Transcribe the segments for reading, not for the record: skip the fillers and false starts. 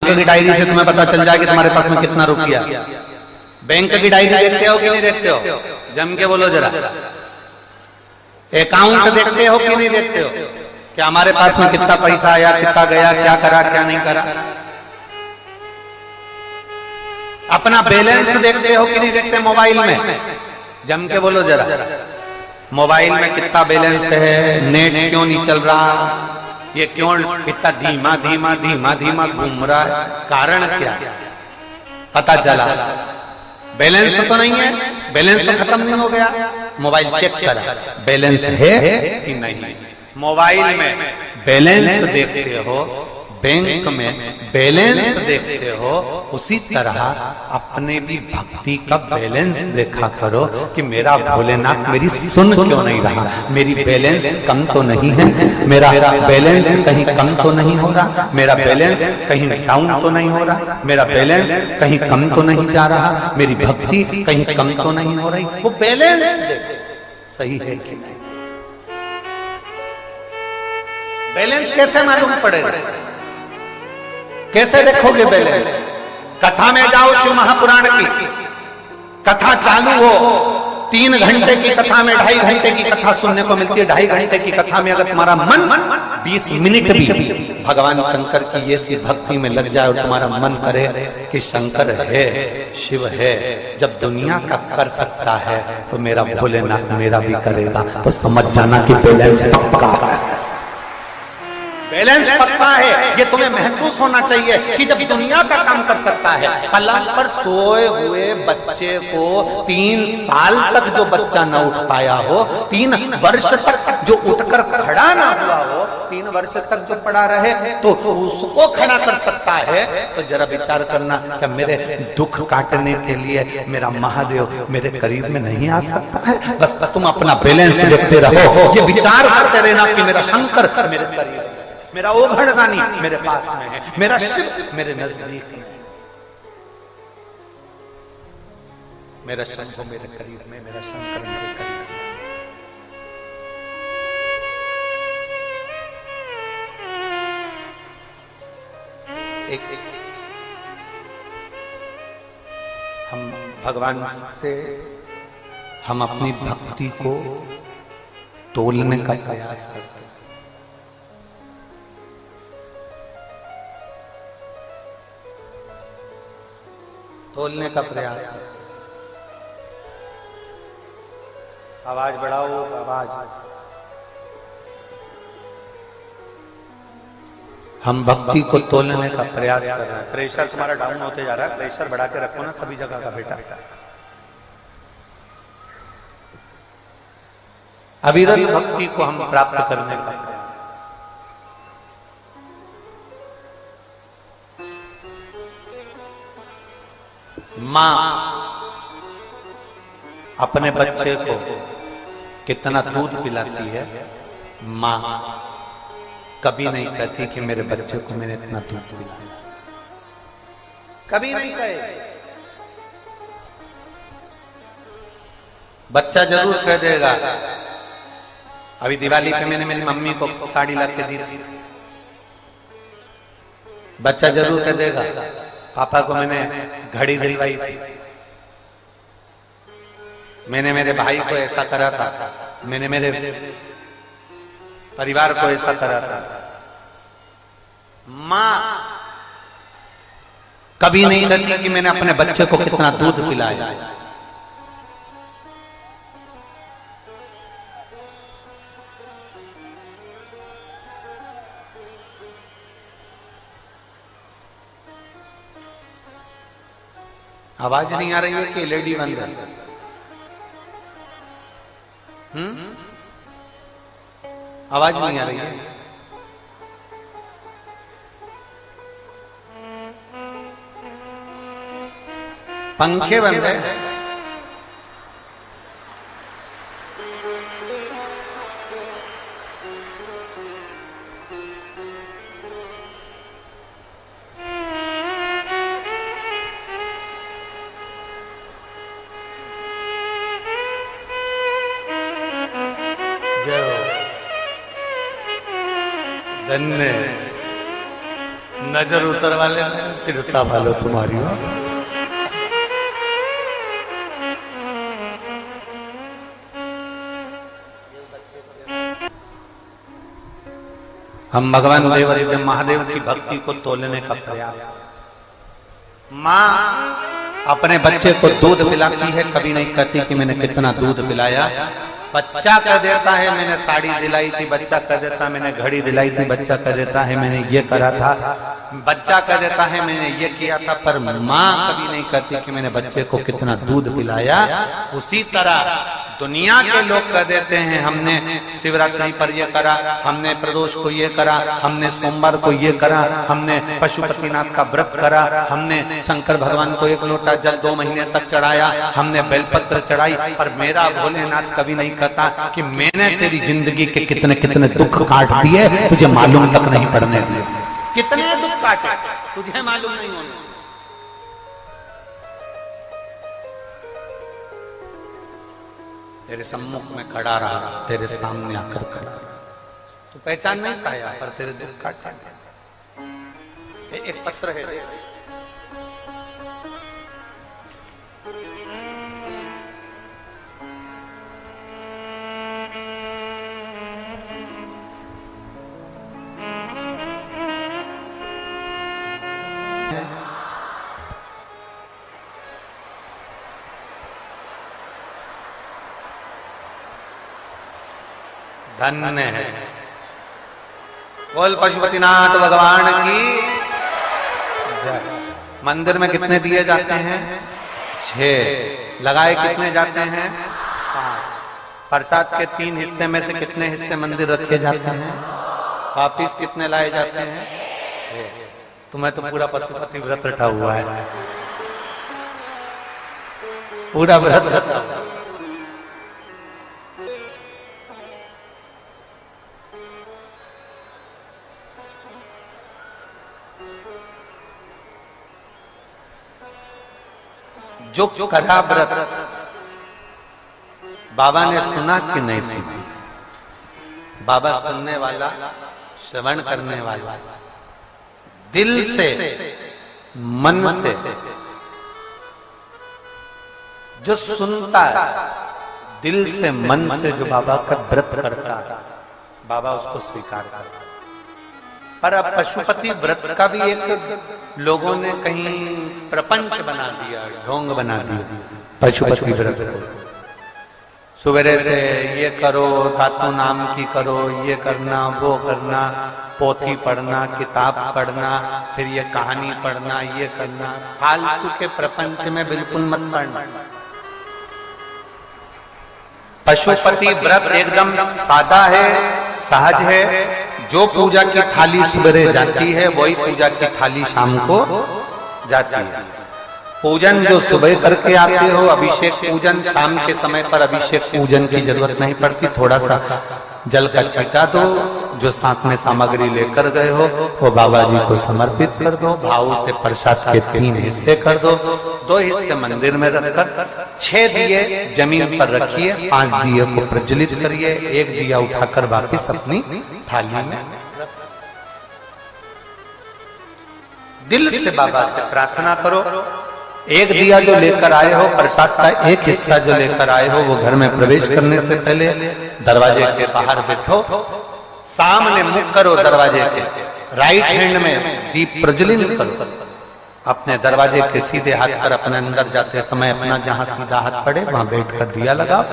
की डायरी से तुम्हें पता चल जाए कि तुम्हारे पास में कितना रुपया। बैंक की डायरी देखते हो कि नहीं देखते हो? जम के बोलो जरा। अकाउंट देखते हो कि नहीं देखते हो? कि हमारे पास में कितना पैसा आया, कितना गया, क्या करा, क्या नहीं करा। अपना बैलेंस देखते हो कि नहीं देखते मोबाइल में? जम के बोलो जरा। मोबाइल में कितना बैलेंस है, नेट क्यों नहीं चल रहा, ये क्यों इतना धीमा धीमा धीमा धीमा घूम रहा है, कारण क्या? पता चला बैलेंस तो नहीं है, बैलेंस तो खत्म नहीं हो गया। मोबाइल चेक करा बैलेंस है कि नहीं। मोबाइल में बैलेंस देखते हो, बैंक में बैलेंस देखते हो, उसी तरह अपने भी भक्ति का बैलेंस देखा करो कि मेरा भोलेनाथ मेरी सुन क्यों नहीं रहा, मेरी बैलेंस कम तो नहीं है, मेरा बैलेंस कहीं कम तो नहीं हो रहा, मेरा बैलेंस कहीं डाउन तो नहीं हो रहा, मेरा बैलेंस कहीं कम तो नहीं जा रहा, मेरी भक्ति कहीं कम तो नहीं हो रही। वो बैलेंस सही है कि नहीं। बैलेंस कैसे मालूम पड़ेगा? कैसे देखोगे बैलेंस? कथा में जाओ, शिव महापुराण की कथा चालू हो, 3 घंटे की कथा में 2.5 घंटे की कथा सुनने को मिलती है। 2.5 घंटे की कथा में अगर तुम्हारा मन 20 मिनट भी भगवान शंकर की ये सी भक्ति में लग जाए और तुम्हारा मन करे कि शंकर है, शिव है, जब दुनिया का कर सकता है तो मेरा भोलेनाथ मेरा भी करेगा, तो समझ जाना कि बैलेंस पक्का है। बैलेंस पक्का है। ये तुम्हें महसूस होना चाहिए कि जब दुनिया का काम कर सकता है, पलंग पर सोए हुए बच्चे को 3 साल तक जो बच्चा न उठ पाया हो, 3 वर्ष तक जो उठकर खड़ा ना हुआ हो, 3 वर्ष तक जो पड़ा रहे तो उसको खड़ा कर सकता है। तो जरा विचार करना, क्या मेरे दुख काटने के लिए मेरा महादेव मेरे करीब में नहीं आ सकता है? बस तुम अपना बैलेंस देखते रहो, ये विचार करते रहना कि मेरा शंकर मेरे करीब है, मेरा ओघड़दानी मेरे पास में है, मेरा शिव मेरे नजदीक में, मेरा शंभु मेरे करीब में, मेरा शंकर मेरे करीब में। एक हम भगवान से हम अपनी भक्ति को तोलने का प्रयास करते हैं। तोलने का प्रयास है। आवाज बढ़ाओ, आवाज। हम भक्ति को तोलने का प्रयास कर रहे हैं। प्रेशर तुम्हारा डाउन होते जा रहा है, प्रेशर बढ़ा के रखो ना सभी जगह का बेटा। अविरत भक्ति को हम प्राप्त करने का प्रयास। मां अपने बच्चे को कितना दूध पिलाती है, मां कभी नहीं कहती कि मेरे बच्चे को मैंने इतना दूध पिलाया, कभी नहीं कहे। बच्चा जरूर कह देगा, अभी दिवाली पे मैंने मेरी मम्मी को साड़ी ला के दी थी, बच्चा जरूर कह देगा पापा को मैंने घड़ी दिलवाई थी, मैंने मेरे भाई को ऐसा करा था, मैंने मेरे परिवार को ऐसा करा था। मां कभी नहीं कहती कि मैंने अपने बच्चे को कितना दूध पिलाया। आवाज नहीं आ रही है कि लेडी बंद है? आवाज नहीं आ रही है? पंखे बंद है? धन्य नजर उतर वाले मेरे सिर उठा वालो तुम्हारी हो। हम भगवान देवादिदेव महादेव की भक्ति को तोलने का प्रयास। माँ अपने बच्चे को दूध पिलाती है, कभी नहीं कहती कि मैंने कितना दूध पिलाया। बच्चा कह देता है मैंने साड़ी दिलाई थी, बच्चा कह देता है मैंने घड़ी दिलाई थी, बच्चा कह देता है मैंने ये करा था, बच्चा कह देता है मैंने ये किया था, पर माँ कभी नहीं कहती कि मैंने बच्चे को कितना दूध पिलाया। उसी तरह दुनिया के लोग कह देते हैं हमने शिवरात्रि पर ये करा, हमने प्रदोष को ये करा, हमने सोमवार को ये करा, हमने पशुपतिनाथ का व्रत करा, हमने शंकर भगवान को 1 लोटा जल 2 महीने तक चढ़ाया, हमने बेलपत्र चढ़ाई। पर मेरा भोलेनाथ कभी नहीं कहता कि मैंने तेरी जिंदगी के कितने कितने दुख काट दिए, तुझे मालूम तक नहीं पड़ने दिए। कितने दुख काटे तुझे मालूम नहीं होने। तेरे सम्मुख में खड़ा रहा, तेरे सामने आकर खड़ा रहा, तू पहचान नहीं पाया, पर तेरे दुख काटा गया। एक पत्र है, धन्य है। बोल पशुपतिनाथ भगवान की जय। मंदिर में कितने दिए जाते हैं? 6। लगाए कितने जाते हैं? 5। प्रसाद के 3 हिस्से में से कितने हिस्से मंदिर रखे जाते हैं? वापिस कितने लाए जाते हैं? तुम्हें तो पूरा पशुपति व्रत रखा हुआ है, पूरा व्रत रखा हुआ। जो करा व्रत बाबा ने सुना कि नहीं सुना? बाबा सुनने वाला, श्रवण करने वाला, दिल से मन से जो सुनता है, दिल से मन से जो बाबा का व्रत करता है, बाबा उसको स्वीकार करता है। पर अब पशुपति व्रत का भी एक लोगों ने कहीं प्रपंच बना दिया, ढोंग बना दिया पशुपति व्रत को। सुबह से ये करो, धातु नाम की करो, ये करना, वो करना, पोथी पढ़ना, किताब पढ़ना, फिर ये कहानी पढ़ना, ये करना। फालतू के प्रपंच में बिल्कुल मत पढ़ना। पशुपति व्रत एकदम सादा है, सहज है। जो पूजा की थाली सुबह जाती है वही पूजा की थाली शाम को जाती है। पूजन जो सुबह करके आते हो, अभिषेक पूजन, शाम के समय पर अभिषेक पूजन की जरूरत नहीं पड़ती। थोड़ा सा जल का छिटा दो, जो साथ में सामग्री लेकर गए हो वो बाबा जी को समर्पित कर दो। भाव से प्रसाद के 3 हिस्से कर दो, 2 हिस्से मंदिर में रखकर 6 दिए जमीन पर रखिए, 5 दिए को प्रज्वलित करिए, 1 दिया उठाकर वापिस अपनी थाली में। दिल से बाबा से प्रार्थना करो। 1 दिया जो लेकर आए हो, प्रसाद का 1 हिस्सा जो लेकर आए हो, वो घर में प्रवेश करने से पहले दरवाजे के बाहर बैठो, सामने मुख करो दरवाजे के, राइट हैंड में दीप प्रज्वलित करो। अपने दरवाजे के सीधे हाथ पर अपने अंदर जाते समय अपना जहां सीधा हाथ पड़े वहां बैठकर दिया लगाओ,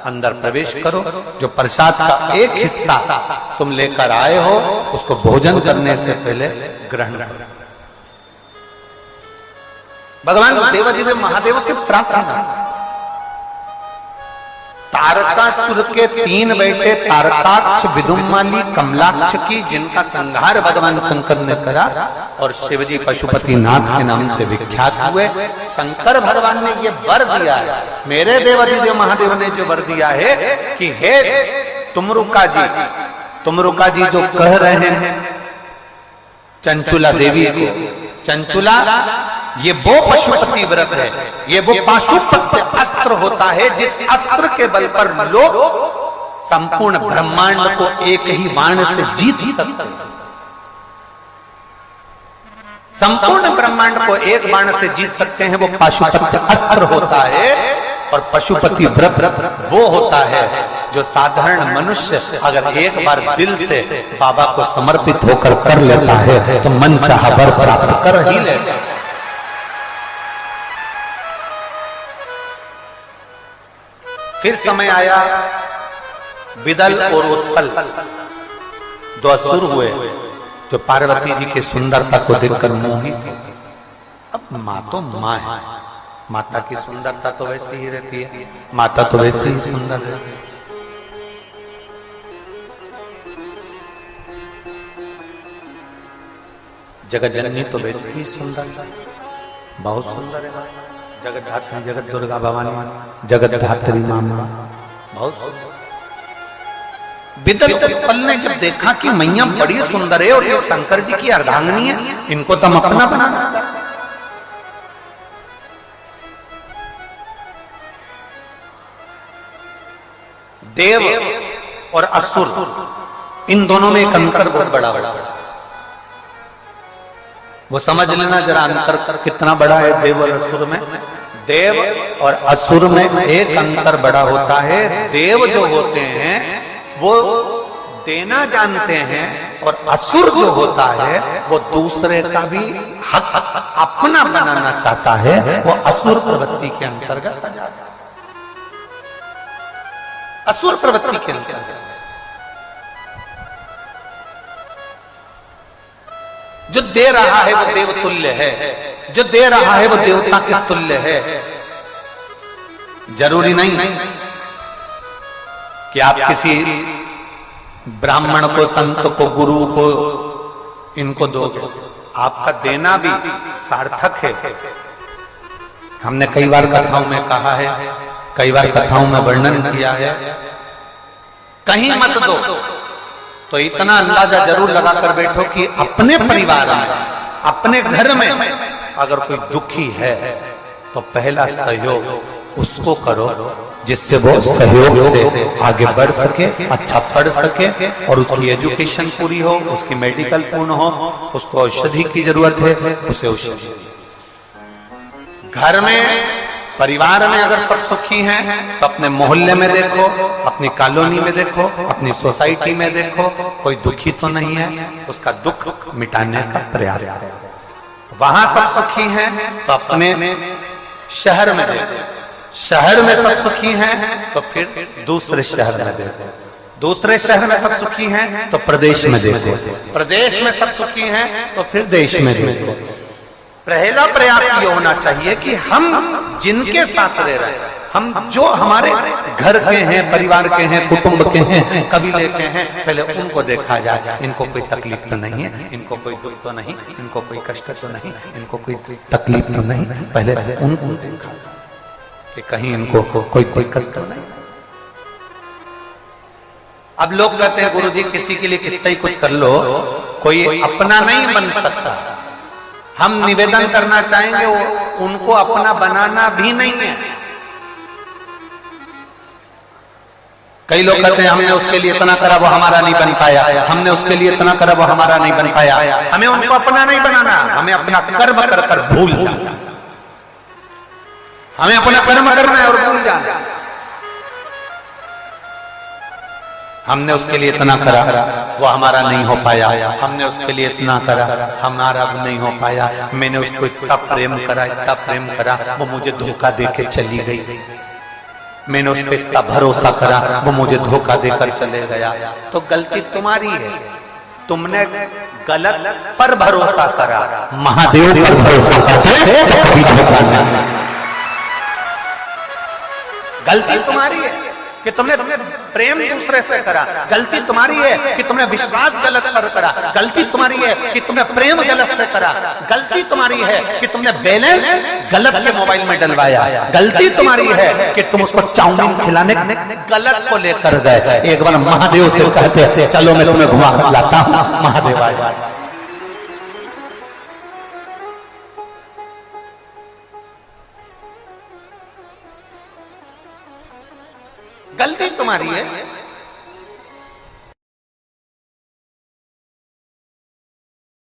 अंदर प्रवेश करो। जो प्रसाद का 1 हिस्सा तुम लेकर आए हो, उसको भोजन करने से पहले ग्रहण करो। भगवान देवादिदेव महादेव से प्रार्थना। तारकासुर के 3 बेटे तारकाक्ष, विदुमाली, कमलाक्ष की, जिनका संहार भगवान शंकर ने करा और शिवजी पशुपति नाथ के नाम से विख्यात हुए। शंकर भगवान ने ये वर दिया है, मेरे देवादिदेव महादेव ने जो वर दिया है कि हे तुमरुका जी जो कह रहे हैं चंचुला देवी को, चंचुला ये वो पशुपति व्रत है, ये वो पाशुपत्य अस्त्र होता है जिस अस्त्र के बल पर लोग संपूर्ण ब्रह्मांड को एक ही बाण से जीत सकते हैं। संपूर्ण ब्रह्मांड को एक बाण से जीत सकते हैं वो पाशुपत्य अस्त्र होता है। और पशुपति व्रत वो होता है जो साधारण मनुष्य अगर एक बार दिल से बाबा को समर्पित होकर कर लेता है तो मन चाहा वर प्राप्त कर ही लेता है। फिर समय आया, विदल और उत्पल दो असुर हुए जो पार्वती जी की सुंदरता को देखकर मोहित। अब माँ तो माँ है, माता की सुंदरता तो वैसी ही रहती है, माता तो वैसे ही सुंदर रहती है। जगत जननी तो वैसे ही सुंदर, बहुत सुंदर है। जगत धात्री, जगत दुर्गा भवानी, जगत धात्री मां बहुत। विदल उत्पल ने जब देखा कि मैया बड़ी सुंदर है और ये शंकर जी की अर्धांगिनी है, इनको तो हम अपना बनाना। देव और असुर, इन दोनों में एक अंतर बहुत बड़ा बड़ा। वो समझ लेना जरा अंतर कितना बड़ा है देव और असुर में। देव और असुर में एक अंतर बड़ा होता है। देव जो होते हैं वो देना जानते हैं और असुर जो होता है वो दूसरे का भी हक अपना बनाना चाहता है, वो असुर प्रवृत्ति के अंतर्गत आ जाता है। असुर प्रवृत्ति के अंतर्गत जो दे रहा है वो देव तुल्य है, जो दे रहा है वो देवता के तुल्य है। जरूरी नहीं कि आप किसी ब्राह्मण को, संत को, गुरु को इनको दोगे, आपका देना भी सार्थक है। हमने कई बार कथाओं में कहा है, कई बार कथाओं में वर्णन किया है, कहीं मत दो तो इतना अंदाजा जरूर लगाकर बैठो कि अपने परिवार में, अपने घर में अगर कोई दुखी है तो पहला सहयोग उसको करो जिससे वो सहयोग से आगे बढ़ सके, अच्छा पढ़ सके और उसकी एजुकेशन पूरी हो, उसकी मेडिकल पूर्ण हो, उसको औषधि की जरूरत है, उसे औषधि। घर में, परिवार में अगर सब सुखी हैं तो अपने मोहल्ले में देखो, अपनी कॉलोनी में देखो, अपनी सोसाइटी में देखो, कोई दुखी तो नहीं है, उसका दुख मिटाने का प्रयास है। वहां सब सुखी हैं तो अपने शहर में देखो, शहर में सब सुखी हैं तो फिर दूसरे शहर में देखो, दूसरे शहर में सब सुखी हैं तो प्रदेश में देखो, प्रदेश में सब सुखी हैं तो फिर देश में देखो। पहला प्रयास ये होना चाहिए कि हम जिनके साथ रह रहे हैं, हम जो हमारे घर के हैं, परिवार के हैं, कुटुंब के हैं, कबीले के हैं, पहले उनको देखा जाए। इनको कोई तकलीफ तो नहीं है, इनको कोई दुख तो नहीं, इनको कोई कष्ट तो नहीं, इनको कोई तकलीफ तो नहीं, पहले उनको देखा कि कहीं इनको कोई दिक्कत तो नहीं। अब लोग कहते हैं गुरुजी किसी के लिए कितना ही कुछ कर लो, कोई अपना नहीं बन सकता। हम निवेदन करना चाहेंगे उनको अपना बनाना भी नहीं है। कई लोग कहते हैं हमने उसके लिए इतना करा वो हमारा नहीं बन पाया, हमने उसके लिए इतना करा वो हमारा नहीं बन पाया। हमें उनको अपना नहीं बनाना, हमें अपना कर्म कर कर भूल जाना, हमें अपना कर्म करना है और भूल जाना। हमने उसके लिए इतना करा वो हमारा नहीं हो पाया, हमने उसके लिए इतना करा हमारा नहीं हो पाया, मैंने उसको इतना प्रेम करा, इतना प्रेम करा, वो मुझे धोखा देके चली गई, मैंने उस पर इतना भरोसा करा, वो मुझे धोखा देकर चले गया। तो गलती तुम्हारी है, तुमने गलत पर भरोसा करा, महादेव पर भरोसा करते तो कभी धोखा नहीं। गलती तुम्हारी है कि तुमने प्रेम दूसरे से करा, गलती तुम्हारी है कि तुमने विश्वास गलत पर करा, गलती तुम्हारी है कि तुमने प्रेम गलत से करा, गलती तुम्हारी है कि तुमने बैलेंस गलत के मोबाइल में डलवाया, गलती तुम्हारी है कि तुम उसको चाउमीन खिलाने गलत को लेकर गए। एक बार महादेव से कहते चलो मैं तुम्हें घुमा कर लाता हूं, महादेव आया। गलती तुम्हारी है